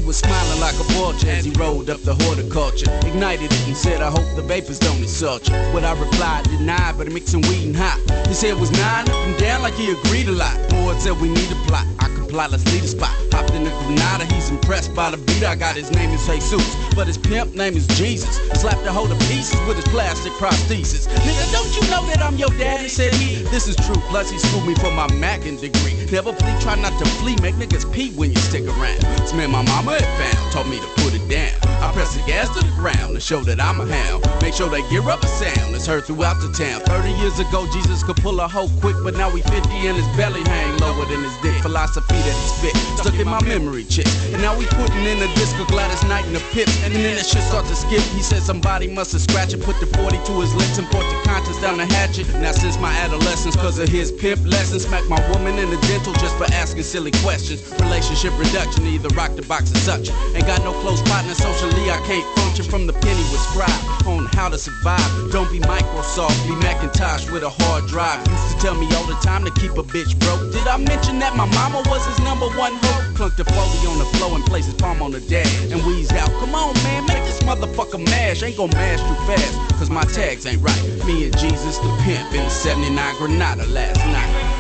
was smiling like a vulture as he rolled up the horticulture. Ignited it and said, I hope the vapors don't insult you. What I replied, denied, but mixing weed and hot. He said it was 9 up and down like he agreed a lot. Board said we need a plot. I comply, let's lead a spot. Hopped in the Granada, he's impressed by the beat I got. His name is Jesus, but his pimp name is Jesus. Slapped a hold of pieces with his plastic prosthesis. Nigga, don't you know that I'm your daddy, said he. This is true, plus he schooled me for my Mackin degree. Never flee, try not to flee, make niggas pee when you stick around. This man my mama had found, told me to put it down. I press the gas to the ground to show that I'm a hound. Make sure they gear up a sound that's heard throughout the town. 30 years ago, Jesus could pull a hoe quick, but now we 50 and his belly hang lower than his dick. Philosophy that he spit, stuck in my memory chip. And now we putting in a disc of Gladys Knight in the pips. And then that shit starts to skip. He said somebody must have scratched it, put the 40 to his lips and brought the conscience down the hatchet. Now since my adolescence, cause of his pimp lessons, smack my woman in the dental just for asking silly questions. Relationship reduction, either rock the box or such. Ain't got no close partner, socially I can't function. From the penny was scribed on how to survive. Don't be Microsoft, be Macintosh with a hard drive. Used to tell me all the time to keep a bitch broke. Did I mention that my mama was his #1 hope? Clunk the Foley on the floor and place his palm on the dash and wheeze out. Come on, man, make this motherfucker mash. Ain't gon' mash too fast, cause my tags ain't right. Me and Jesus the pimp in the 79 Granada last night.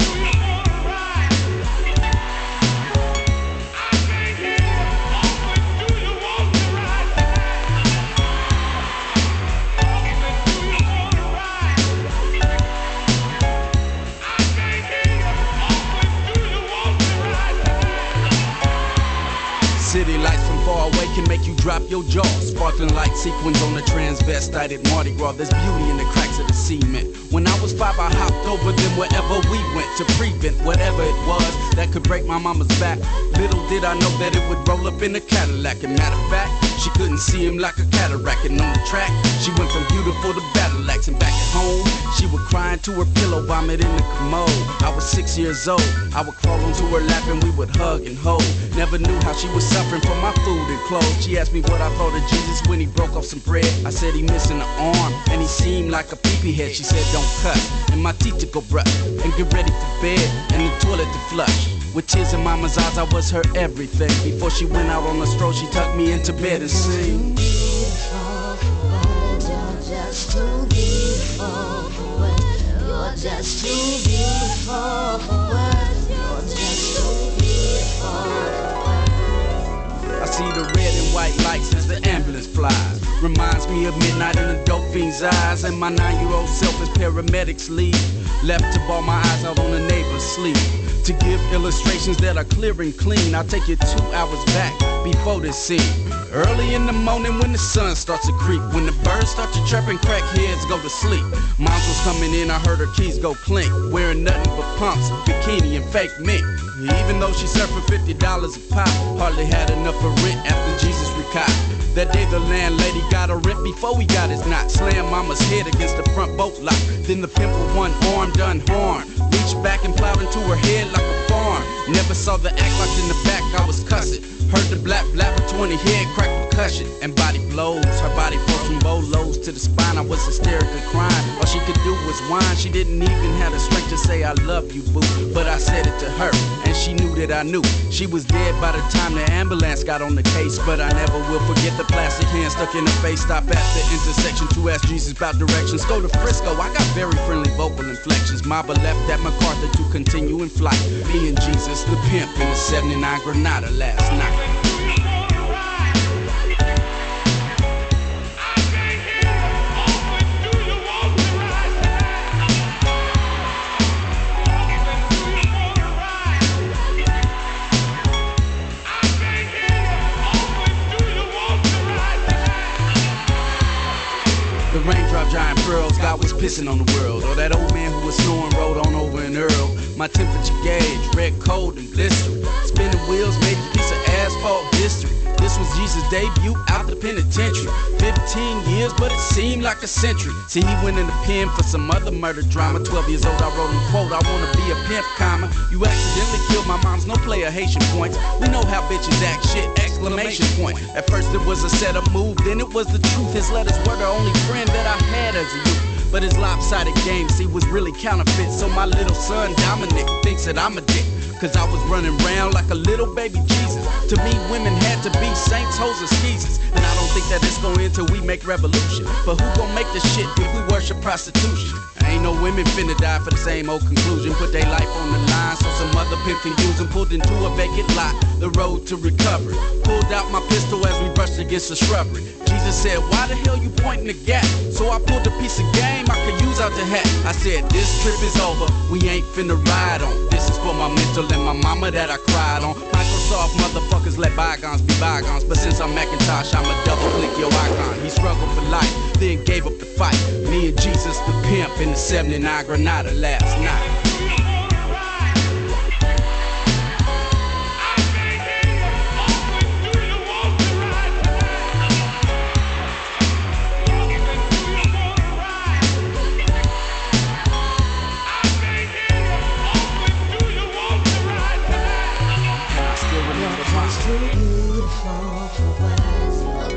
City lights from far away can make you drop your jaw. Sparkling light sequins on the transvestite at Mardi Gras. There's beauty in the cracks of the cement. When I was 5, I hopped over them wherever we went to prevent whatever it was that could break my mama's back. Little did I know that it would roll up in a Cadillac. And matter of fact, she couldn't see him like a cataract. And on the track, she went from beautiful to battle axe. And back at home, she would cry into her pillow, vomit in the commode. I was 6 years old. I would crawl onto her lap and we would hug and hold. Never knew how she was suffering from my food and clothes. She asked me what I thought of Jesus when he broke off some bread. I said he missing an arm and he seemed like a peepee head. She said don't cuss and my teeth to go brush and get ready for bed and the toilet to flush. With tears in mama's eyes, I was her everything. Before she went out on the stroll, she tucked me into bed and sang. Just too beautiful for words. You're just too beautiful for words. You're just too beautiful for words. I see the red and white lights as the ambulance flies. Reminds me of midnight in the dope fiend's eyes. And my 9-year-old self as paramedics leave. Left to ball my eyes out on the neighbor's sleep. To give illustrations that are clear and clean, I'll take you 2 hours back before this scene. Early in the morning when the sun starts to creep, when the birds start to chirp and crackheads go to sleep. Moms was coming in, I heard her keys go clink, wearing nothing but pumps, bikini and fake mink. Even though she served for $50 a pop, hardly had enough for rent after Jesus recot. That day the landlady got a rent before we got his knot. Slammed mama's head against the front boat lock. Then the pimp with one arm done horn. Reached back and plowed into her head like a farm. Never saw the act locked in the back, I was cussing. Heard the blap blap of 20 head crack percussion. And body blows, her body froze from bolos to the spine. I was hysterically crying, all she could do was whine. She didn't even have the strength to say I love you, boo. But I said it to her, and she knew that I knew. She was dead by the time the ambulance got on the case. But I never will forget the plastic hand stuck in her face. Stop at the intersection to ask Jesus about directions. Go to Frisco, I got very friendly vocal inflections. Mama left at MacArthur to continue in flight. Me and Jesus the pimp in the 79 Granada last night. The raindrop giant pearls, God was pissing on the world. Or that old man who was snoring rode on over in Earl. My temperature gauge, red, cold, and blistering. Spinning wheels made a piece of asphalt history. This was Jesus' debut out the penitentiary. 15 years, but it seemed like a century. See, he went in the pen for some other murder drama. 12 years old, I wrote him, quote, I wanna be a pimp, comma. You accidentally killed my mom's, no player Haitian points. We know how bitches act, shit, exclamation point. At first it was a setup move, then it was the truth. His letters were the only friend that I had as a youth. But his lopsided game, see, was really counterfeit. So my little son, Dominic, thinks that I'm a dick. cause I was running around like a little baby Jesus. To me, women had to be saints, hoes, and skeezers. And I don't think that it's gonna end till we make revolution. But who gon' make the shit if we worship prostitution? Ain't no women finna die for the same old conclusion. Put their life on the line so some other pimp can use them. Pulled into a vacant lot, the road to recovery. Pulled out my pistol as we brushed against the shrubbery. Jesus said, why the hell you pointing the gap? So I pulled a piece of game I could use out the hat. I said, this trip is over, we ain't finna ride on. This is for my mental and my mama that I cried on. Microsoft motherfuckers let bygones be bygones. But since I'm Macintosh, I'ma double click your icon. He struggled for life, then gave up the fight. Me and Jesus the pimp in the 79 Granada last night.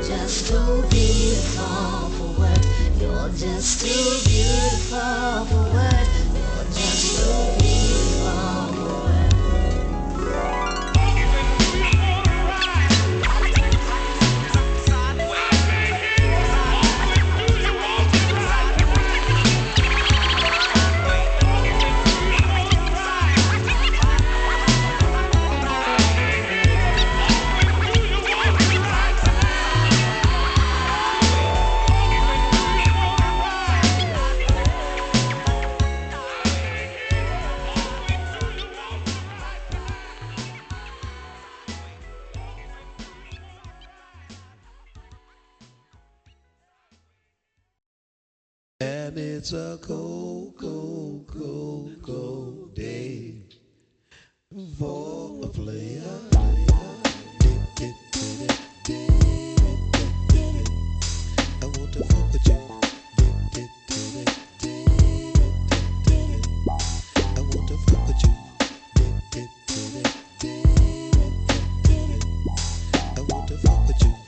Just too beautiful for words. You're just too beautiful for words. And it's a cold, cold, cold, cold day for a player. I want to fuck with you. I want to fuck with you. I want to fuck with you.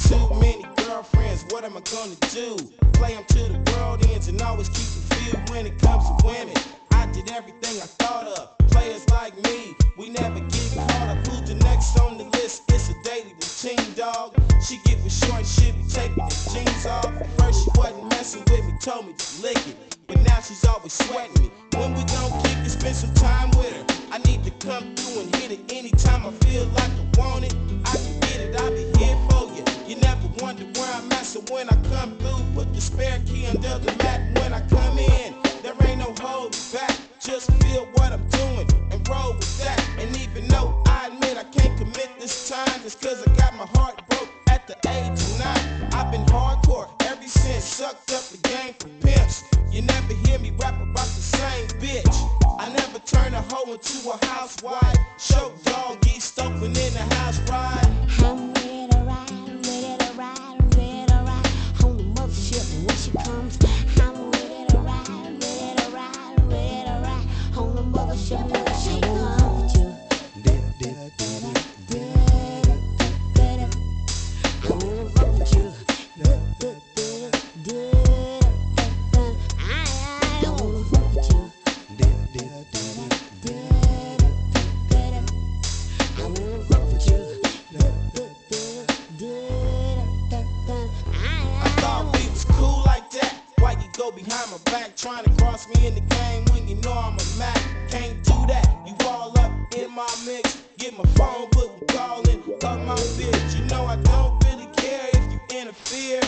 Too many girlfriends, what am I gonna do? Play them to the world ends and always keep it filled when it comes to women. I did everything I thought of. Players like me, we never get caught up. Who's the next on the list? It's a daily routine, dog. She get for short and she be taking her jeans off. First she wasn't messing with me, told me to lick it. But now she's always sweating me. When we gon' kick it, spend some time with her. I need to come through and hit it anytime I feel like I want it. I can get it, I'll be here for you. You never wonder where I'm at, so when I come through, put the spare key under the mat. When I come in, there ain't no holding back. Just feel what I'm doing and roll with that. And even though I admit I can't commit this time, it's cause I got my heart broke at the age of 9. I've been hardcore ever since, sucked up the game for pimps. You never hear me rap about the same bitch. I never turn a hoe into a housewife. Show dog, get stomping in the house ride. I'm ready to ride, ready to ride, ready to ride on the mothership when she comes. I'm ready to ride, ready to ride, ready to ride on the mothership when she comes. Behind my back, trying to cross me in the game when you know I'm a Mac. Can't do that, you all up in my mix. Get my phone book and calling up my bitch. You know I don't really care if you interfere,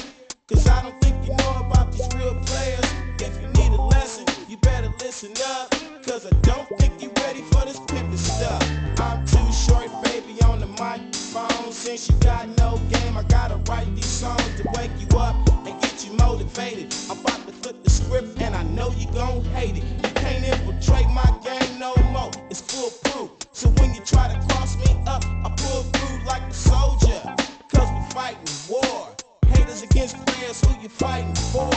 cause I don't think you know about these real players. If you need a lesson, you better listen up, cause I don't think you ready for this pimpin' stuff. I'm too short, baby, on the microphone. Since you got no game, I gotta write these songs to wake you up and get you motivated. I'm about to flip the script and I know you gon' hate it. You can't infiltrate my game no more, it's foolproof. So when you try to cross me up, I pull through like a soldier, cause we fighting war. Haters against players, who you fighting for?